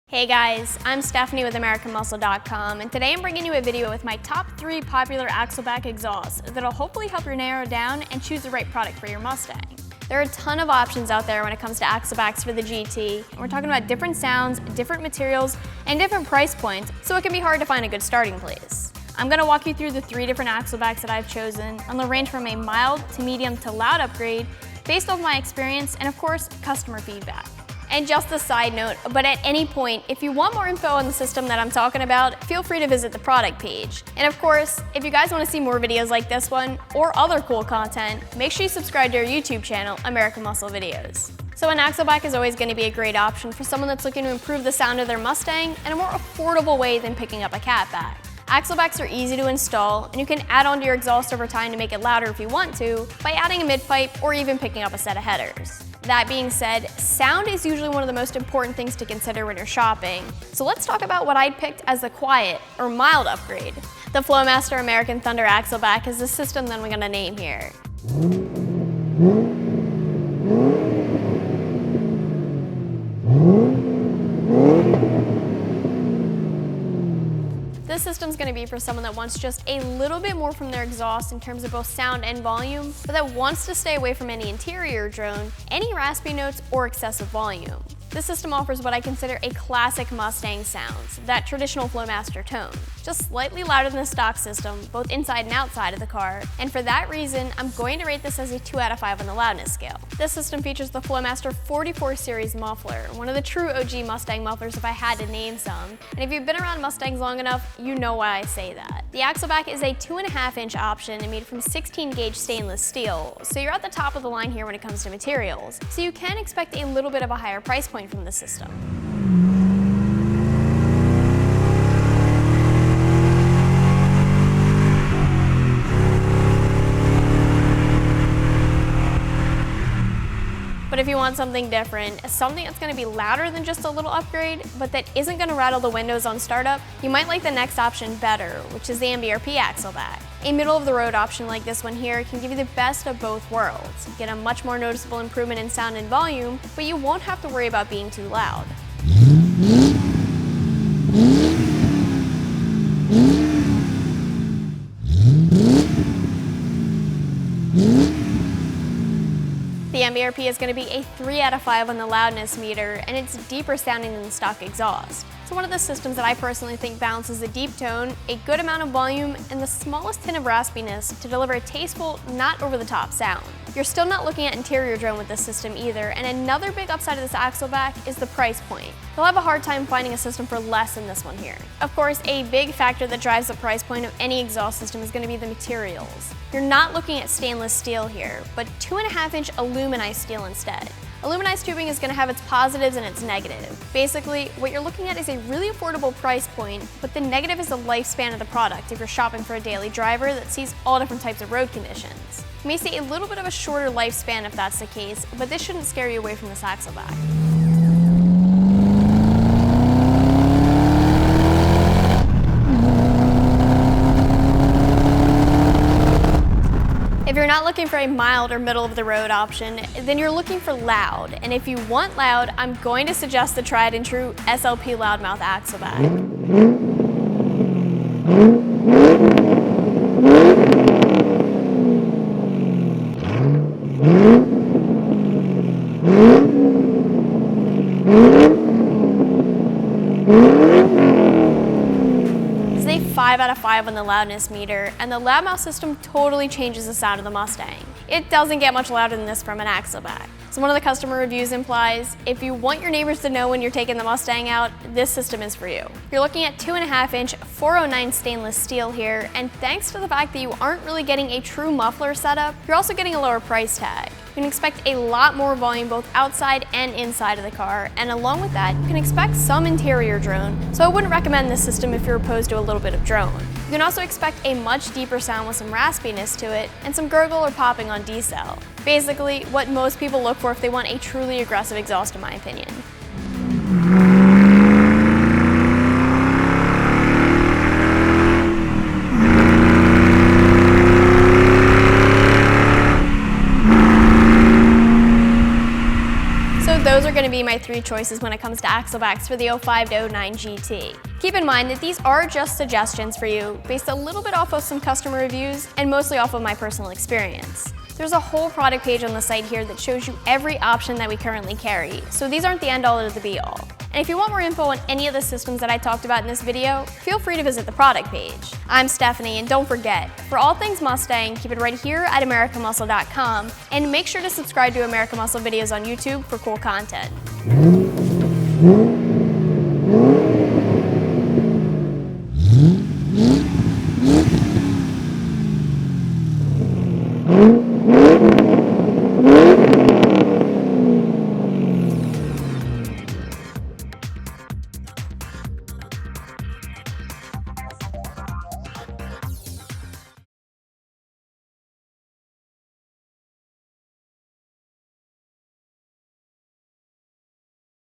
Hey guys, I'm Stephanie with AmericanMuscle.com, and today I'm bringing you a video with my top 3 popular axleback exhausts that'll hopefully help you narrow down and choose the right product for your Mustang. There are a ton of options out there when it comes to axlebacks for the GT, and we're talking about different sounds, different materials, and different price points, so it can be hard to find a good starting place. I'm going to walk you through the 3 different axlebacks that I've chosen, and they'll range from a mild to medium to loud upgrade based off my experience and of course customer feedback. And just a side note, but at any point, if you want more info on the system that I'm talking about, feel free to visit the product page. And of course, if you guys want to see more videos like this one, or other cool content, make sure you subscribe to our YouTube channel, American Muscle Videos. So an axleback is always going to be a great option for someone that's looking to improve the sound of their Mustang in a more affordable way than picking up a catback. Axlebacks are easy to install, and you can add on to your exhaust over time to make it louder if you want to, by adding a mid-pipe or even picking up a set of headers. That being said, sound is usually one of the most important things to consider when you're shopping. So let's talk about what I'd picked as the quiet or mild upgrade. The Flowmaster American Thunder Axleback is the system that I'm going to name here. This system's going to be for someone that wants just a little bit more from their exhaust in terms of both sound and volume, but that wants to stay away from any interior drone, any raspy notes, or excessive volume. This system offers what I consider a classic Mustang sound, that traditional Flowmaster tone, just slightly louder than the stock system, both inside and outside of the car, and for that reason, I'm going to rate this as a 2 out of 5 on the loudness scale. This system features the Flowmaster 44 series muffler, one of the true OG Mustang mufflers if I had to name some, and if you've been around Mustangs long enough, you know why I say that. The axleback is a 2.5-inch option and made from 16-gauge stainless steel, so you're at the top of the line here when it comes to materials, so you can expect a little bit of a higher price point from the system. But if you want something different, something that's going to be louder than just a little upgrade, but that isn't going to rattle the windows on startup, you might like the next option better, which is the MBRP axleback. A middle-of-the-road option like this one here can give you the best of both worlds. You get a much more noticeable improvement in sound and volume, but you won't have to worry about being too loud. The MBRP is going to be a 3 out of 5 on the loudness meter, and it's deeper sounding than the stock exhaust. It's one of the systems that I personally think balances a deep tone, a good amount of volume, and the smallest hint of raspiness to deliver a tasteful, not over-the-top sound. You're still not looking at interior drone with this system either, and another big upside of this axleback is the price point. You'll have a hard time finding a system for less than this one here. Of course, a big factor that drives the price point of any exhaust system is going to be the materials. You're not looking at stainless steel here, but 2.5-inch aluminized steel instead. Aluminized tubing is going to have its positives and its negatives. Basically, what you're looking at is a really affordable price point, but the negative is the lifespan of the product if you're shopping for a daily driver that sees all different types of road conditions. You may see a little bit of a shorter lifespan if that's the case, but this shouldn't scare you away from this axleback. If you're not looking for a mild or middle-of-the-road option, then you're looking for loud. And if you want loud, I'm going to suggest the tried and true SLP loudmouth axleback. It's a 5 out of 5 on the loudness meter, and the loudmouth system totally changes the sound of the Mustang. It doesn't get much louder than this from an axleback. So one of the customer reviews implies, if you want your neighbors to know when you're taking the Mustang out, this system is for you. You're looking at 2.5-inch 409 stainless steel here, and thanks to the fact that you aren't really getting a true muffler setup, you're also getting a lower price tag. You can expect a lot more volume both outside and inside of the car, and along with that, you can expect some interior drone, so I wouldn't recommend this system if you're opposed to a little bit of drone. You can also expect a much deeper sound with some raspiness to it, and some gurgle or popping on decel. Basically, what most people look for if they want a truly aggressive exhaust in my opinion. those are going to be my 3 3 choices when it comes to axle backs for the 05 to 09 GT. Keep in mind that these are just suggestions for you, based a little bit off of some customer reviews and mostly off of my personal experience. There's a whole product page on the site here that shows you every option that we currently carry, so these aren't the end-all or the be-all. And if you want more info on any of the systems that I talked about in this video, feel free to visit the product page. I'm Stephanie, and don't forget, for all things Mustang, keep it right here at AmericanMuscle.com, and make sure to subscribe to American Muscle videos on YouTube for cool content.